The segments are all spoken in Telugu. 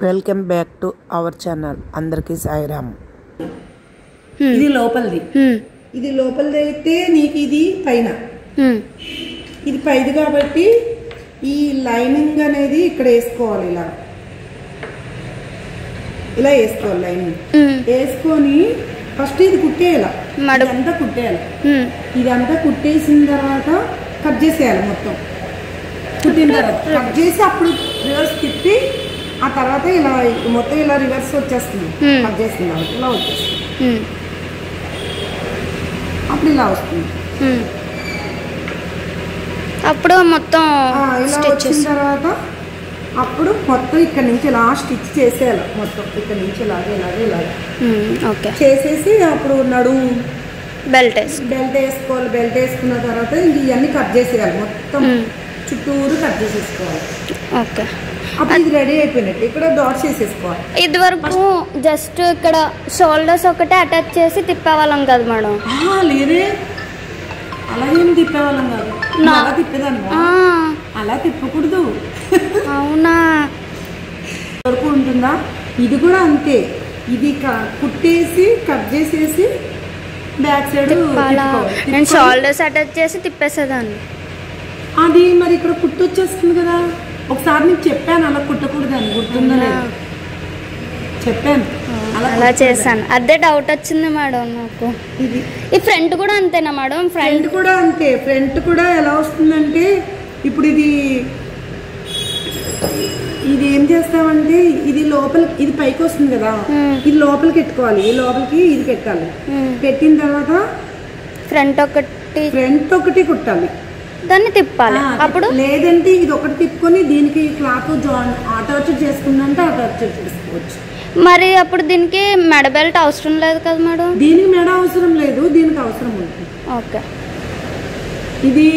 Welcome back to our channel. అందరికీ సాయిరామ్. ఇది లోపలిది, ఇది లోపలిది అయితే నీకు ఇది పైన, ఇది పైది కాబట్టి ఈ లైనింగ్ అనేది ఇక్కడ వేసుకోవాలి. ఇలా ఇలా వేసుకోవాలి. లైనింగ్ వేసుకొని ఫస్ట్ ఇది కుట్టేయాలి, ఇదంతా కుట్టేయాలి. ఇదంతా కుట్టేసిన తర్వాత కట్ చేసేయాలి. మొత్తం కుట్టిన తర్వాత కట్ చేసి అప్పుడు రివర్స్ తిప్పి ఆ తర్వాత ఇలా మొత్తం ఇలా రివర్స్ వచ్చేస్తుంది. కట్ చేసిన తర్వాత ఇలా వచ్చేస్తుంది, అప్పుడు ఇలా వస్తుంది. అప్పుడు మొత్తం ఇలా వచ్చిన తర్వాత అప్పుడు మొత్తం ఇక్కడ నుంచి ఇలా స్టిచ్ చేసేయాలి. మొత్తం ఇక్కడ నుంచి ఇలాగే ఇలాగే ఇలాగే చేసేసి అప్పుడు నడుము బెల్ట్ వేసుకోవాలి. బెల్ట్ వేసుకున్న తర్వాత ఇంక ఇవన్నీ కట్ చేసేయాలి. మొత్తం చుట్టూరు కట్ చేసేసుకోవాలి. ఓకే, అప్పుడు ఇది రెడీ అయిపోయినట్టు. ఇక్కడ డాట్స్ వేసేసుకోవాలి. ఇది వరకు జస్ట్ ఇక్కడ షోల్డర్స్ ఒకటే అటాచ్ చేసి తిప్పేవాళ్ళం కదా మేడం? లేదే, అలాగేం తిప్పేవాళ్ళం కాదు. అలా తిప్పేదాన్ని, అలా తిప్పకూడదు. అవునా? వరకు ఉంటుందా? ఇది కూడా అంతే. ఇది కుట్టేసి కట్ చేసేసి బ్యాక్ సైడ్ నేను షోల్డర్స్ అటాచ్ చేసి తిప్పేసేదాన్ని. అది మరి ఇక్కడ కుట్టు వచ్చేస్తుంది కదా. ఒకసారి నీకు చెప్పాను అలా కుట్టకూడదని, గుర్తుందా లేదు? చెప్పాను అలా చేశాను, అదే డౌట్ వచ్చింది మేడం నాకు. ఇది ఈ ఫ్రంట్ కూడా అంతేనా మేడం? ఫ్రంట్ కూడా అంతే. ఫ్రంట్ కూడా ఎలా వస్తుందంటే ఇప్పుడు ఇది ఏం చేస్తామంటే ఇది లోపలికి, ఇది పైకి వస్తుంది కదా, ఇది లోపలికి పెట్టుకోవాలి. ఈ లోపలికి ఇది పెట్టాలి. పెట్టిన తర్వాత ఫ్రంట్ ఒకటి కుట్టాలి, దాన్ని తిప్పాలి. అప్పుడు లేదంటే ఇది ఒకటి తిప్పుకొని దీనికి క్లాత్ అటాచ్ చేసుకుందంటే అటాచ్ చేసుకోవచ్చు. మరి అప్పుడు దీనికి మెడ బెల్ట్ అవసరం లేదు కదా మేడం? దీనికి మెడ అవసరం లేదు, దీనికి అవసరం ఉంటుంది. ఓకే, ఇది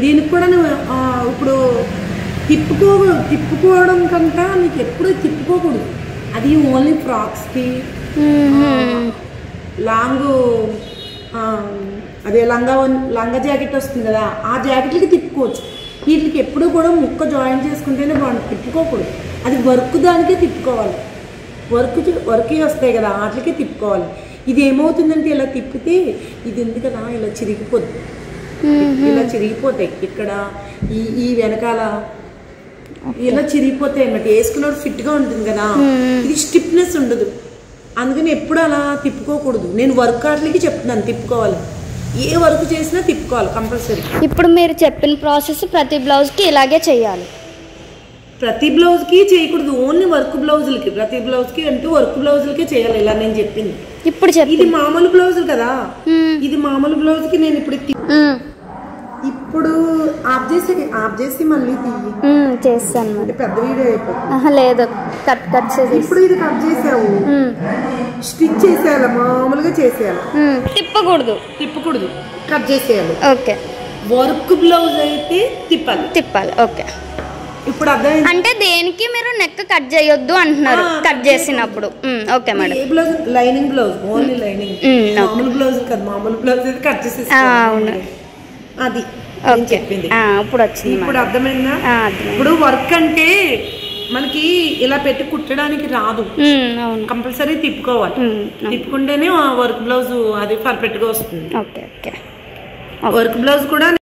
దీనికి కూడా ఇప్పుడు తిప్పుకోవడం కంటే నీకు ఎప్పుడు తిప్పుకోకూడదు. అది ఓన్లీ ఫ్రాక్స్కి, లాంగ్ అదే లంగా జాకెట్ వస్తుంది కదా, ఆ జాకెట్లకి తిప్పుకోవచ్చు. వీటికి ఎప్పుడు కూడా ముక్క జాయిన్ చేసుకుంటేనే బాగుంటుంది, తిప్పుకోకూడదు. అది వర్క్ దానికే తిప్పుకోవాలి. వర్క్ వస్తాయి కదా, వాటికే తిప్పుకోవాలి. ఇది ఏమవుతుందంటే ఇలా తిప్పితే ఇది ఉంది కదా, ఇలా చిరిగిపోద్ది. ఇలా చిరిగిపోతాయి ఇక్కడ ఈ వెనకాల ఇలా చిరిగిపోతాయి అన్నమాట. వేసుకున్నప్పుడు ఫిట్గా ఉంటుంది కదా, ఇది స్టిఫ్నెస్ ఉండదు. అందుకని ఎప్పుడు అలా తిప్పుకోకూడదు. నేను వర్క్ వాటికి చెప్తున్నాను, తిప్పుకోవాలి. ఏ వర్క్ చేసినా తిప్పుకోవాలి కంపల్సరీ. ఇప్పుడు మీరు చెప్పిన ప్రాసెస్ ప్రతి బ్లౌజ్కి ఇలాగే చేయాలి? ప్రతి బ్లౌజ్కి చేయకూడదు, ఓన్లీ వర్క్ బ్లౌజులకి. ప్రతి బ్లౌజ్కి అంటూ వర్క్ బ్లౌజులకే చేయాలి ఇలా నేను చెప్పింది. ఇప్పుడు ఇది మామూలు బ్లౌజులు కదా, ఇది మామూలు బ్లౌజ్కి నేను ఇప్పుడు ఆఫ్ చేసి మళ్ళీ చేస్తాను. పెద్ద వీడియో అయిపోతుంది. లేదు, కట్ చేసి ఇప్పుడు ఇది కట్ చేసావు, స్టిచ్ చేసేయాలి. మామూలుగా చేసేయాలి, తిప్పకూడదు, కట్ చేసేయాలి. ఓకే, వర్క్ బ్లౌజ్ అయితే తిప్పాలి. ఓకే, ఇప్పుడు అర్థమైంది. అంటే దేనికి మీరు నెక్ కట్ చేయొద్దు అంటున్నారు కట్ చేసినప్పుడు? Okay madam. ఏ blouse? Lining blouse, only lining. మామూలు బ్లౌజ్ కదా, మామూలు బ్లౌజ్ అయితే కట్ చేసేసి. అవును, అది చెప్పింది. ఇప్పుడు వచ్చింది. ఇప్పుడు అర్థమైందా? ఇప్పుడు వర్క్ అంటే మనకి ఇలా పెట్టి కుట్టడానికి రాదు, కంపల్సరీ తిప్పుకోవాలి. తిప్పుకుంటేనే వర్క్ బ్లౌజ్ అది పర్ఫెక్ట్ గా వస్తుంది. ఓకే, వర్క్ బ్లౌజ్ కూడా